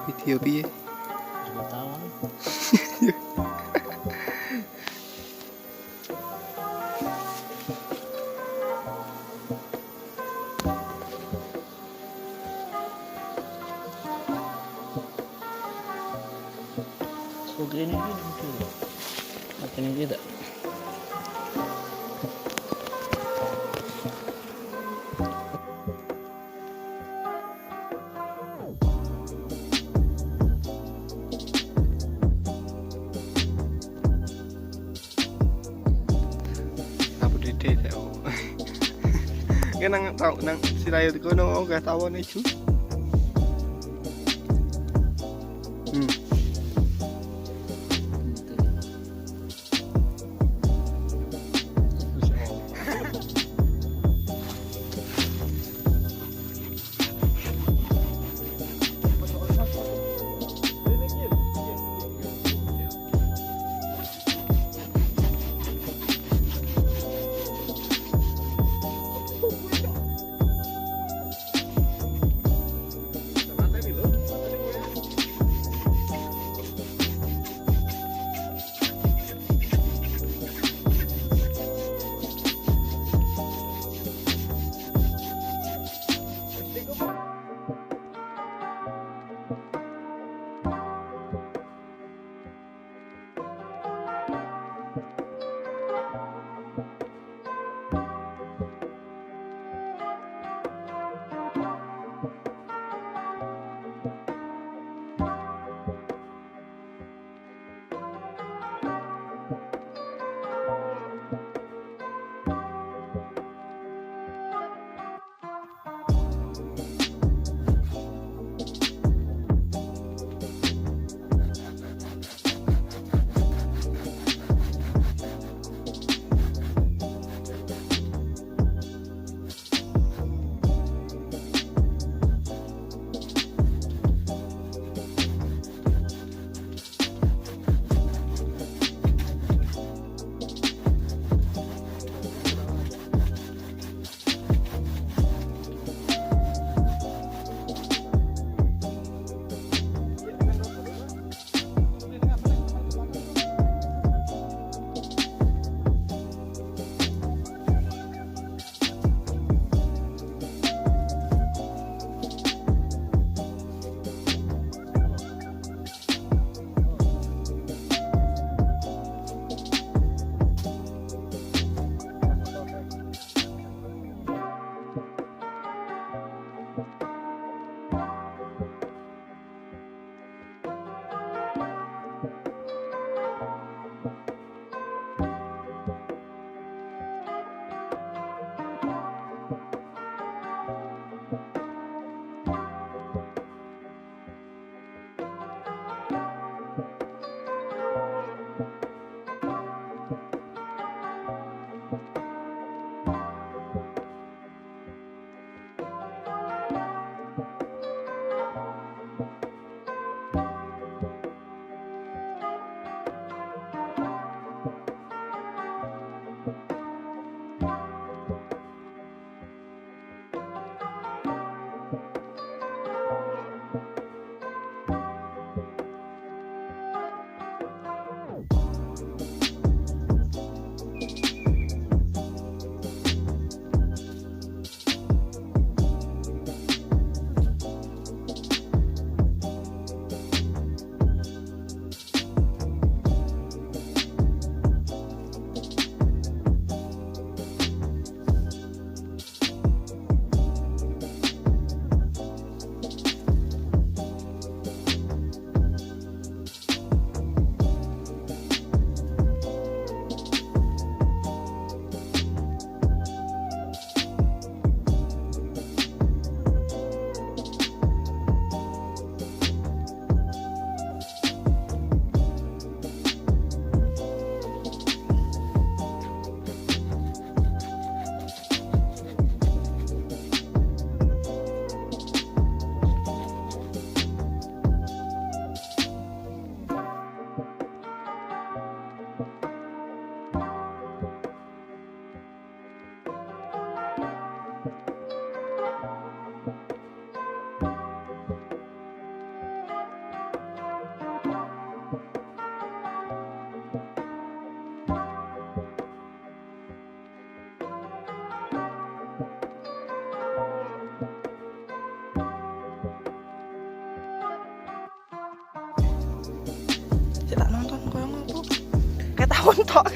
Video piye? Ketawa. Oke ini gitu. Makin ini tidak. Apa dede tau. Kan nang tau nang sirayo kono gak tawon iku. tawon tok.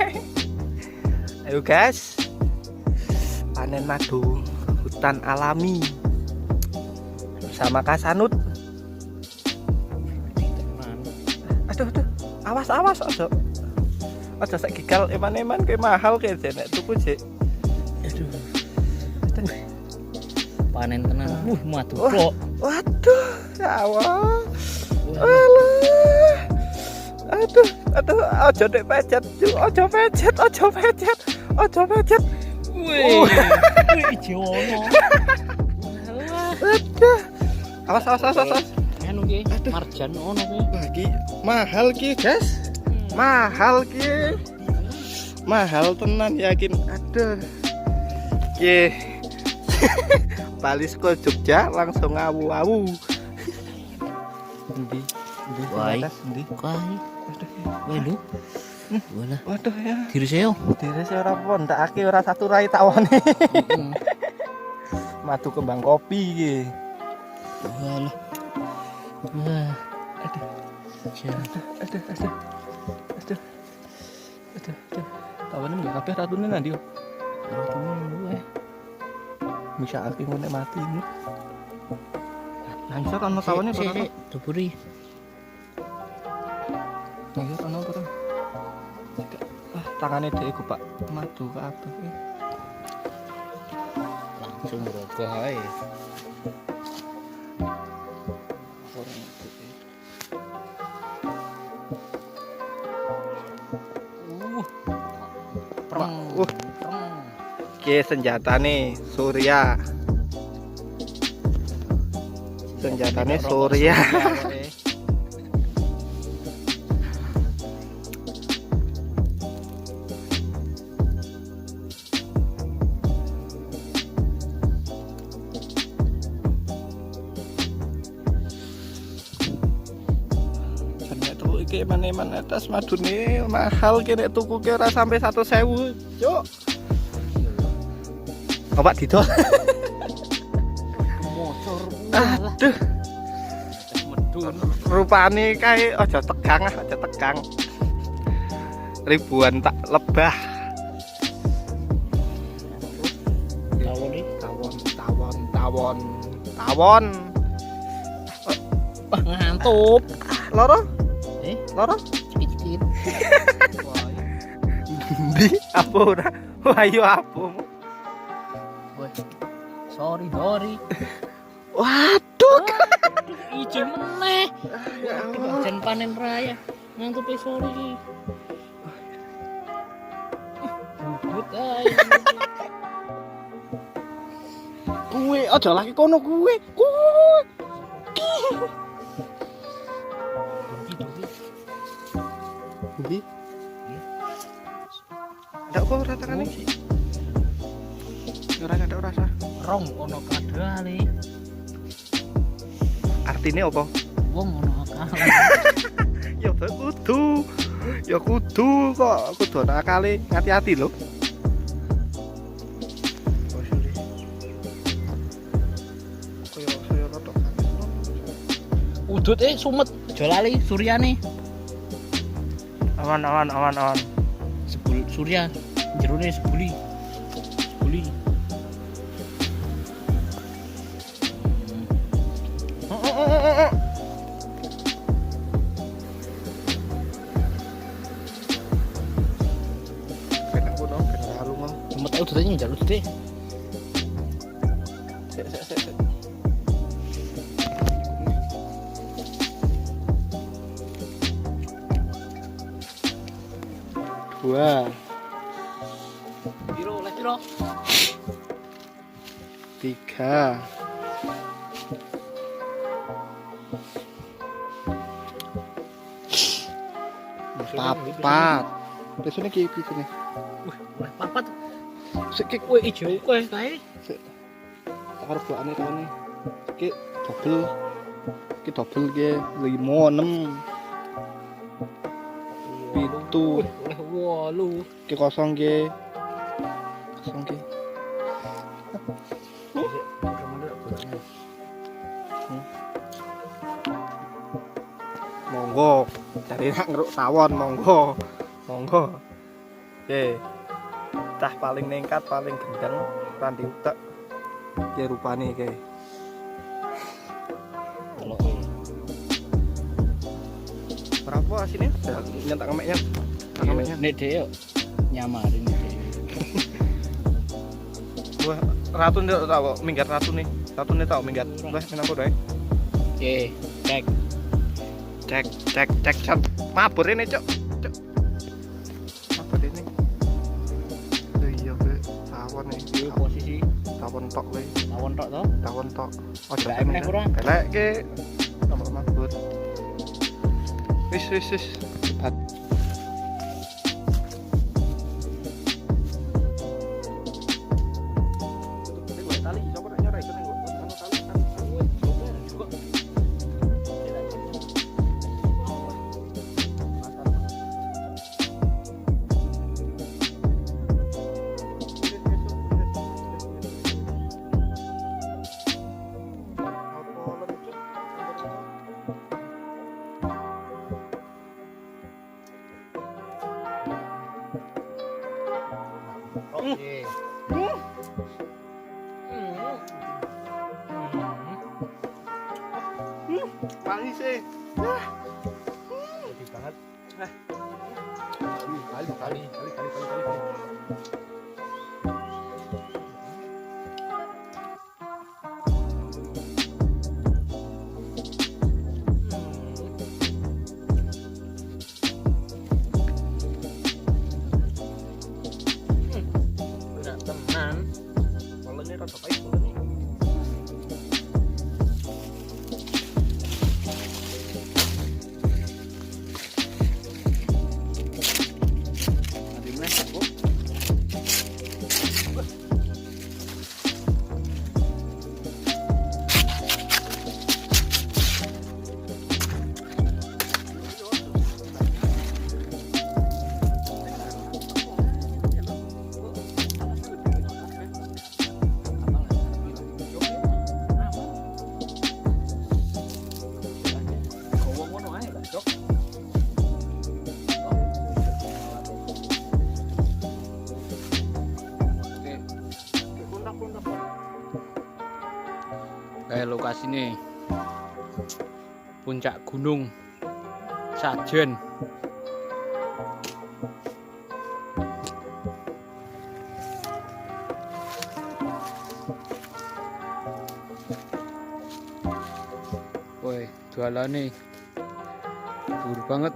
Ayo guys, panen madu hutan alami bersama Kasanut. Aduh, awas ojo sak gigal eman-eman kayak mahal kayak jenek tuku jek. Aduh. Panen tenan. Madu kok. Waduh, ya Allah. Aduh, ojo dek pecet, ojo pecet. Wih, ijono. Aduh. Awas. Anu ki, marjan ono ki. Lagi mahal ki, guys. Mahal tenan yakin. Aduh. Ki. Bali saka Jogja langsung awu-awu. Endi? Wai. Endi? Kai. Weh lu. Walah. Waduh ya. Diri saya. Dire ora pondakake ora satu rai tawone. Madu kembang kopi iki. Walah. Wah. Aduh. Tawane enggak kabeh ratune nang ndi yo? Ratune Bisa aki ngene mati ini. Langsung kan tawane berapa? Duburi. Langsung kan berapa? Tangannya dhewe Pak. Madu kabeh. Langsung merokok ae. Oke, senjatane Surya. Iki eman-eman atas madune mahal kene tuku ke ora sampai 100.000, Cuk. Bapak didol. Motor. Aduh. Medun. Rupane kae aja tegang. Ribuan tak lebah. Tawon. Ngantuk. Loro? Loro? Cekit-cekit. Ndi apa ora? Ayo apa? Sorry. Waduh. Ijo meneh. Jan panen raya. Ngantuk sorry. Bubut ae. Kuwe aja lagi kono kuwe. Ndi? Ndak kok ora tekane iki. Ora ada rasa. Rong ono kadale. Artine apa? Wong ono akal. Ya kudu kok kudu ana akale, hati-hati lho. Koyo rodok. Udut sumet aja lali Suryane. Awan. Sebul Surya jerone sebuli. Cuma tahu tutupnya jalur deh. Sik. Dua. Piro. 3. Papat. Biasanya kayak gini. Wah, papat. Sik Kowe ijo kowe kae. Sik. Tak arep blokane kawane. Iki double. Iki double ge 5 6. 7. Oleh 8. Iki kosong ge. Monggo, cari nak ngeruk tawon monggo. Oke. Cah paling nengkat, paling gendeng, randi utek. Ki rupane iki. Kalau Berapa asine? Nyentak kemeknya. Kemeknya. nek dhewe nyamarin dhewe. Wah, ratu ndak tau kok minggat ratu nih. Ratu nih tau minggat. Wah, enak kok, Dek. Oke, cek. Cek chat. Mabur ini, Cuk. Cuk. Apa ini? Oh iya, Be. Tawon nih. Di posisi Tawon tok kowe. tawon tok to. Tawon tok. Ojo Belek meneh kurang. Belek ke. Nomor mabur. Wis. Cepat. Tali, coba nyorai itu nih, Oke. Manis sih. Jadi banget. Kali. Berat tenan. Kalau ini rada pahit kalau ini. Nanti meneh kok. Kayak lokasi nih puncak gunung Sajen. Woi, jualan nih, buru banget.